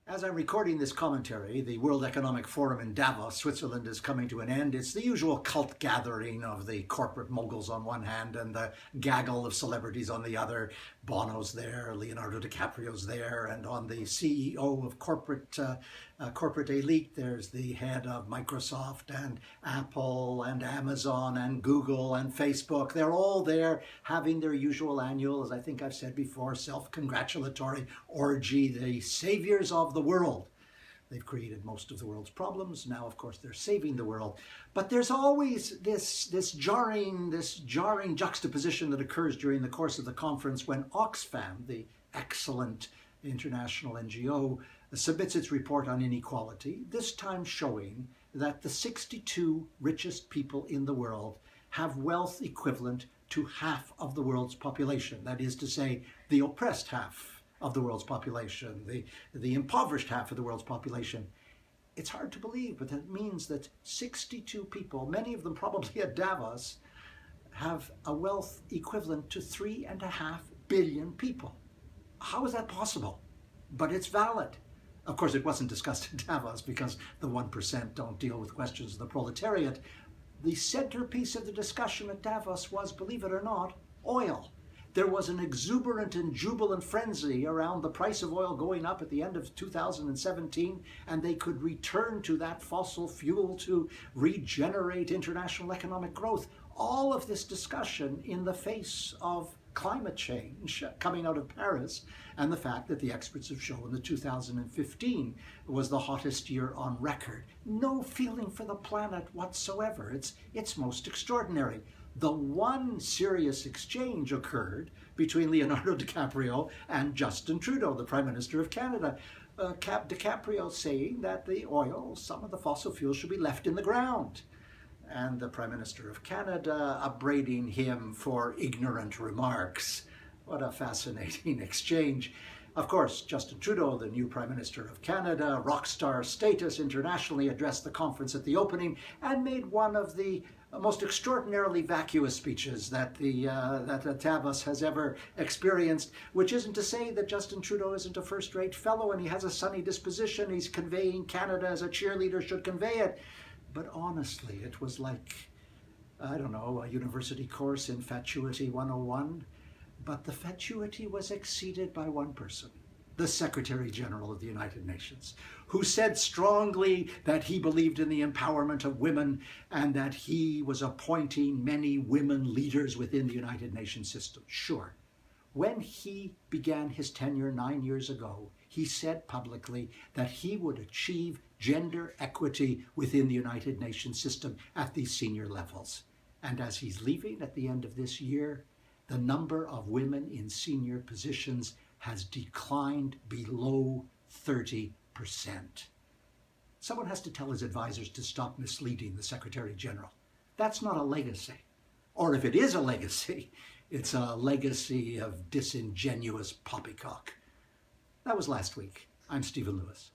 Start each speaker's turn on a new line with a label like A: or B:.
A: As I'm recording this commentary, the World Economic Forum in Davos, Switzerland, is coming to an end. It's the usual cult gathering of the corporate moguls on one hand and the gaggle of celebrities on the other. Bono's there, Leonardo DiCaprio's there, and on the CEO of corporate elite, there's the head of Microsoft and Apple and Amazon and Google and Facebook. They're all there having their usual annual, as I think I've said before, self-congratulatory orgy, the saviors of the world. They've created most of the world's problems. Now, of course, they're saving the world. But there's always this jarring juxtaposition that occurs during the course of the conference when Oxfam, the excellent international NGO, submits its report on inequality, this time showing that the 62 richest people in the world have wealth equivalent to half of the world's population. That is to say, the oppressed half of the world's population, the impoverished half of the world's population. It's hard to believe, but that means that 62 people, many of them probably at Davos, have a wealth equivalent to 3.5 billion people. How is that possible? But it's valid. Of course, it wasn't discussed at Davos because the 1% don't deal with questions of the proletariat. The centerpiece of the discussion at Davos was, believe it or not, oil. There was an exuberant and jubilant frenzy around the price of oil going up at the end of 2017, and they could return to that fossil fuel to regenerate international economic growth. All of this discussion in the face of climate change coming out of Paris and the fact that the experts have shown that 2015 was the hottest year on record. No feeling for the planet whatsoever. It's most extraordinary. The one serious exchange occurred between Leonardo DiCaprio and Justin Trudeau, the Prime Minister of Canada. DiCaprio saying that the oil, some of the fossil fuels, should be left in the ground. And the Prime Minister of Canada upbraiding him for ignorant remarks. What a fascinating exchange. Of course, Justin Trudeau, the new Prime Minister of Canada, rock star status internationally, addressed the conference at the opening and made one of the most extraordinarily vacuous speeches that Davos has ever experienced, which isn't to say that Justin Trudeau isn't a first-rate fellow and he has a sunny disposition. He's conveying Canada as a cheerleader should convey it. But honestly, it was like, I don't know, a university course in Fatuity 101. But the fatuity was exceeded by one person, the Secretary General of the United Nations, who said strongly that he believed in the empowerment of women and that he was appointing many women leaders within the United Nations system. Sure, when he began his tenure 9 years ago, he said publicly that he would achieve gender equity within the United Nations system at these senior levels. And as he's leaving at the end of this year, the number of women in senior positions has declined below 30%. Someone has to tell his advisors to stop misleading the Secretary General. That's not a legacy. Or if it is a legacy, it's a legacy of disingenuous poppycock. That was last week. I'm Stephen Lewis.